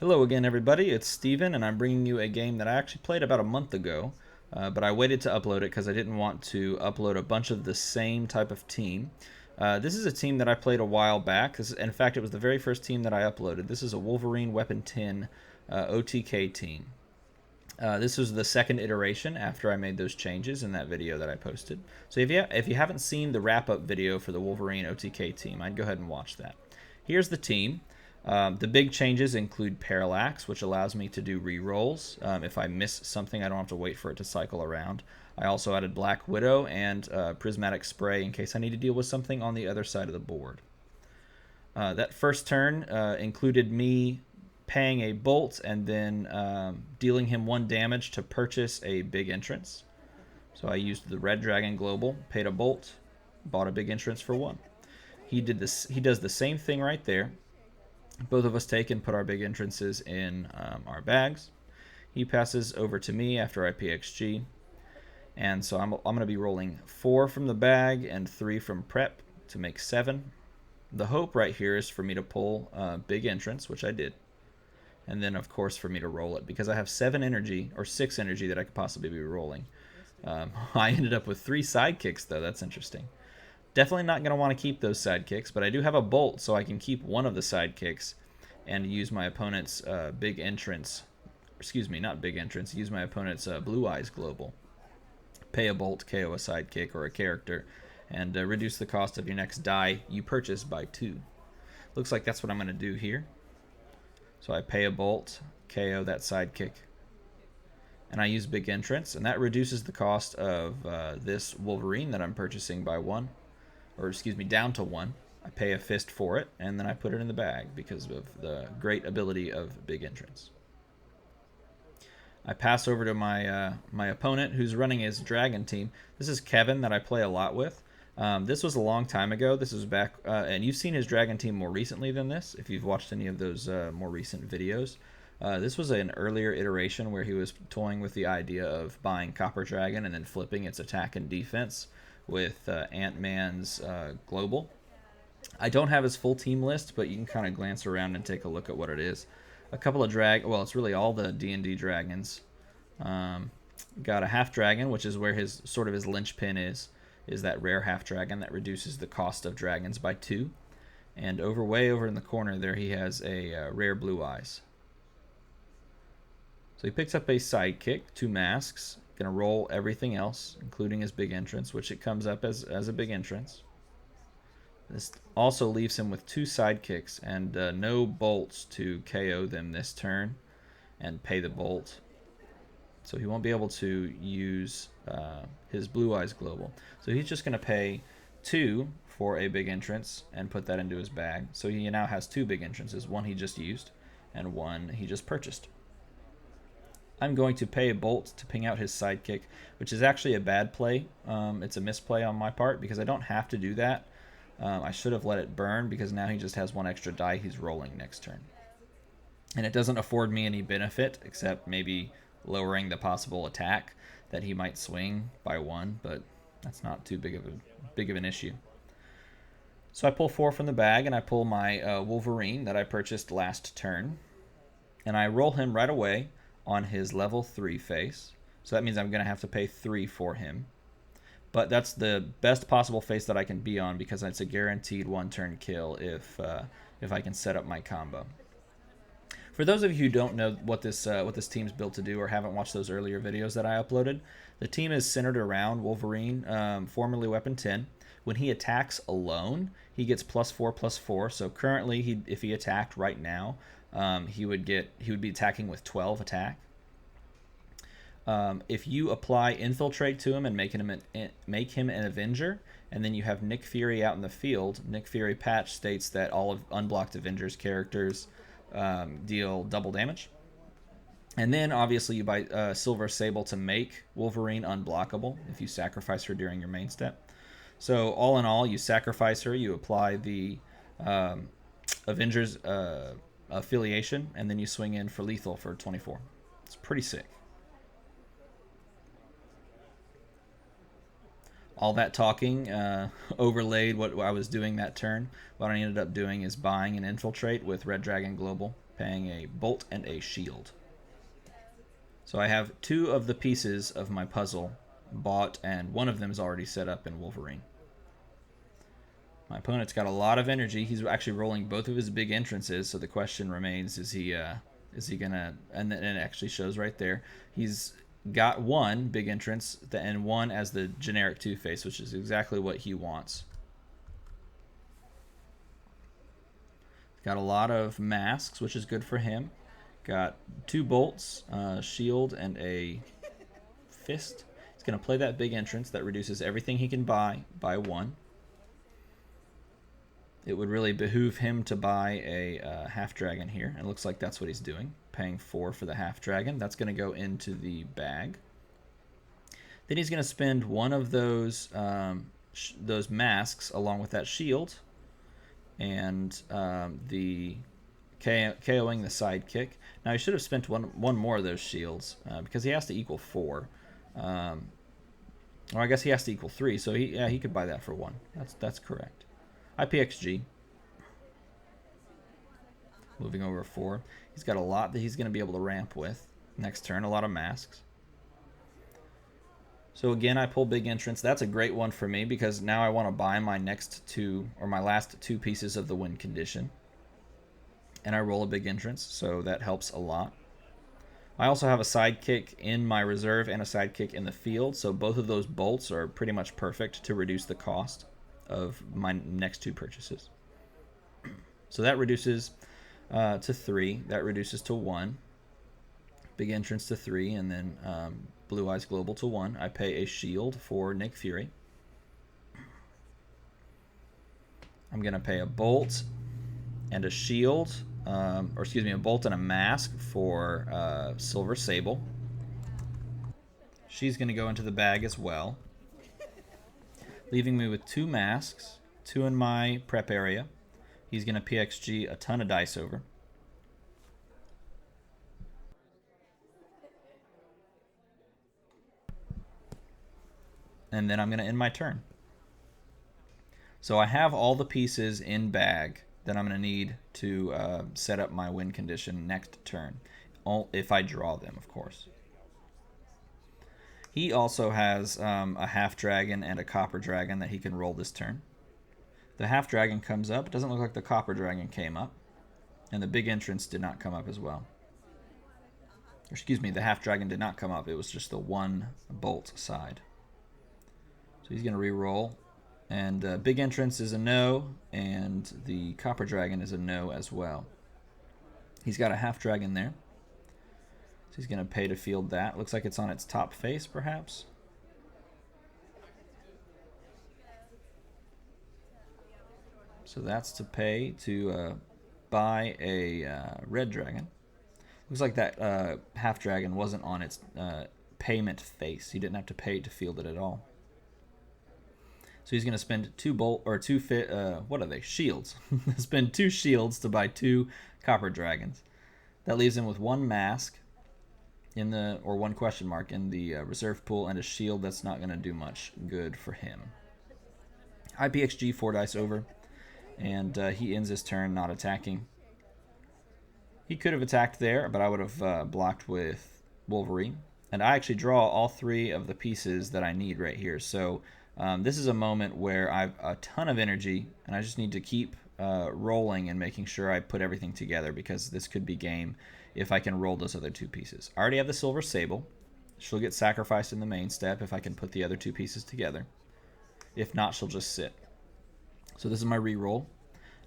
Hello again, everybody. It's Steven, and I'm bringing you a game that I actually played about a month ago, but I waited to upload it because I didn't want to upload a bunch of the same type of team. This is a team that I played a while back. In fact, it was the very first team that I uploaded. This is a Wolverine Weapon 10 OTK team. This was the second iteration after I made those changes in that video that I posted. So if you haven't seen the wrap-up video for the Wolverine OTK team, I'd go ahead and watch that. Here's the team. The big changes include Parallax, which allows me to do rerolls. If I miss something, I don't have to wait for it to cycle around. I also added Black Widow and Prismatic Spray in case I need to deal with something on the other side of the board. That first turn included me paying a bolt and then dealing him 1 damage to purchase a big entrance. So I used the Red Dragon Global, paid a bolt, bought a big entrance for 1. He does the same thing right there. Both of us take and put our big entrances in our bags. He passes over to me after I PXG. And so I'm going to be rolling 4 from the bag and 3 from prep to make 7. The hope right here is for me to pull big entrance, which I did. And then, of course, for me to roll it, because I have 7 energy, or 6 energy that I could possibly be rolling. I ended up with 3 sidekicks, though. That's interesting. Definitely not going to want to keep those sidekicks, but I do have a bolt, so I can keep one of the sidekicks and use my opponent's big entrance. Excuse me, not big entrance. Use my opponent's Blue Eyes Global. Pay a bolt, KO a sidekick or a character, and reduce the cost of your next die you purchase by 2. Looks like that's what I'm going to do here. So I pay a bolt, KO that sidekick, and I use big entrance, and that reduces the cost of this Wolverine that I'm purchasing by 1. Or excuse me, down to 1. I pay a fist for it, and then I put it in the bag because of the great ability of big entrance. I pass over to my my opponent, who's running his dragon team. This is Kevin that I play a lot with. This was a long time ago. This was back, and you've seen his dragon team more recently than this, if you've watched any of those more recent videos. This was an earlier iteration where he was toying with the idea of buying Copper Dragon and then flipping its attack and defense with Ant-Man's Global. I don't have his full team list, but you can kind of glance around and take a look at what it is. A couple of well, it's really all the D&D dragons. Got a half dragon, which is where his sort of his linchpin is that rare half dragon that reduces the cost of dragons by 2. And way over in the corner there, he has a rare Blue Eyes. So he picks up a sidekick, 2 masks. Gonna roll everything else, including his big entrance, which it comes up as a big entrance. This also leaves him with 2 sidekicks and no bolts to KO them this turn and pay the bolt. So he won't be able to use his Blue Eyes Global. So he's just gonna pay 2 for a big entrance and put that into his bag. So he now has 2 big entrances, 1 he just used and 1 he just purchased. I'm going to pay a bolt to ping out his sidekick, which is actually a bad play. It's a misplay on my part because I don't have to do that. I should have let it burn because now he just has 1 extra die he's rolling next turn. And it doesn't afford me any benefit except maybe lowering the possible attack that he might swing by 1, but that's not too big of an issue. So I pull 4 from the bag and I pull my Wolverine that I purchased last turn. And I roll him right away on his level 3 face. So that means I'm going to have to pay 3 for him. But that's the best possible face that I can be on because it's a guaranteed 1-turn kill if I can set up my combo. For those of you who don't know what this team's built to do or haven't watched those earlier videos that I uploaded, the team is centered around Wolverine, formerly Weapon 10. When he attacks alone, he gets +4/+4. So currently, if he attacked right now, he would be attacking with 12 attack. If you apply Infiltrate to him and make him an Avenger, and then you have Nick Fury out in the field, Nick Fury patch states that all of unblocked Avengers characters deal double damage. And then obviously you buy Silver Sable to make Wolverine unblockable if you sacrifice her during your main step. So all in all, you sacrifice her, you apply the Avengers affiliation, and then you swing in for lethal for 24. It's pretty sick. all that talking overlaid what I was doing that turn. What I ended up doing is buying an Infiltrate with Red Dragon Global paying a bolt and a shield. So I have 2 of the pieces of my puzzle bought, and one of them is already set up in Wolverine. My opponent's got a lot of energy. He's actually rolling both of his big entrances, so the question remains, is he gonna, and then it actually shows right there. He's got 1 big entrance and 1 as the generic Two-Face, which is exactly what he wants. Got a lot of masks, which is good for him. Got 2 bolts, shield, and a fist. He's going to play that big entrance that reduces everything he can buy by 1. It would really behoove him to buy a half dragon here. It looks like that's what he's doing, paying 4 for the half dragon. That's going to go into the bag. Then he's going to spend 1 of those masks along with that shield and the KOing the sidekick. Now he should have spent one more of those shields because he has to equal 4. Or I guess he has to equal 3. So he could buy that for 1. That's correct. IPXG. Moving over 4. He's got a lot that he's going to be able to ramp with next turn. A lot of masks. So again, I pull big entrance. That's a great one for me because now I want to buy my next 2 or my last 2 pieces of the win condition. And I roll a big entrance, so that helps a lot. I also have a sidekick in my reserve and a sidekick in the field, so both of those bolts are pretty much perfect to reduce the cost of my next 2 purchases. So that reduces to 3. That reduces to 1. Big entrance to 3, and then Blue Eyes Global to 1. I pay a shield for Nick Fury. I'm going to pay a bolt and a shield, or excuse me, a bolt and a mask for Silver Sable. She's going to go into the bag as well, leaving me with 2 masks, 2 in my prep area. He's going to PXG a ton of dice over. And then I'm going to end my turn. So I have all the pieces in bag that I'm going to need to set up my win condition next turn, if I draw them, of course. He also has a half dragon and a copper dragon that he can roll this turn. The half dragon comes up. It doesn't look like the copper dragon came up, and the big entrance did not come up as well. Or excuse me, the half dragon did not come up. It was just the 1 bolt side. So he's going to re-roll. And big entrance is a no, and the copper dragon is a no as well. He's got a half dragon there. So he's going to pay to field that. Looks like it's on its top face, perhaps. So that's to pay to buy a red dragon. Looks like that half dragon wasn't on its payment face. He didn't have to pay to field it at all. So he's going to spend 2 shields. Spend 2 shields to buy 2 copper dragons. That leaves him with 1 mask in the, or 1 question mark in the reserve pool, and a shield that's not going to do much good for him. IPXG 4 dice over, and he ends his turn not attacking. He could have attacked there, but I would have blocked with Wolverine. And I actually draw all 3 of the pieces that I need right here. So this is a moment where I've a ton of energy, and I just need to keep rolling and making sure I put everything together, because this could be game if I can roll those other 2 pieces. I already have the Silver Sable. She'll get sacrificed in the main step if I can put the other 2 pieces together. If not, she'll just sit. So this is my re-roll.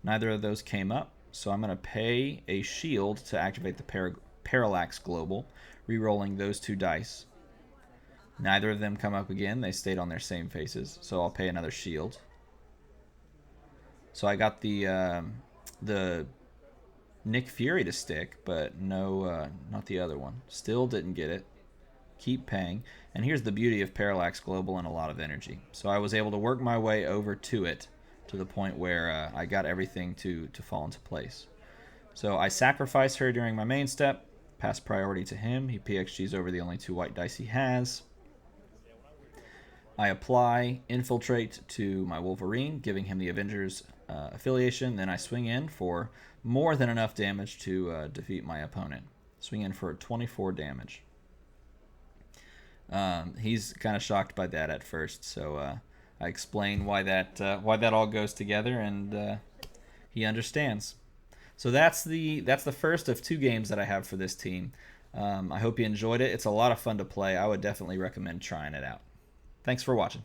Neither of those came up, so I'm going to pay a shield to activate the Parallax Global, re-rolling those 2 dice. Neither of them come up again. They stayed on their same faces, so I'll pay another shield. So I got the Nick Fury to stick, but no, not the other one. Still didn't get it. Keep paying. And here's the beauty of Parallax Global and a lot of energy. So I was able to work my way over to it to the point where I got everything to fall into place. So I sacrificed her during my main step, passed priority to him. He PXGs over the only 2 white dice he has. I apply Infiltrate to my Wolverine, giving him the Avengers affiliation. Then I swing in for more than enough damage to defeat my opponent. Swing in for 24 damage. He's kind of shocked by that at first, so I explain why that all goes together, and he understands. So that's the first of 2 games that I have for this team. I hope you enjoyed it. It's a lot of fun to play. I would definitely recommend trying it out. Thanks for watching.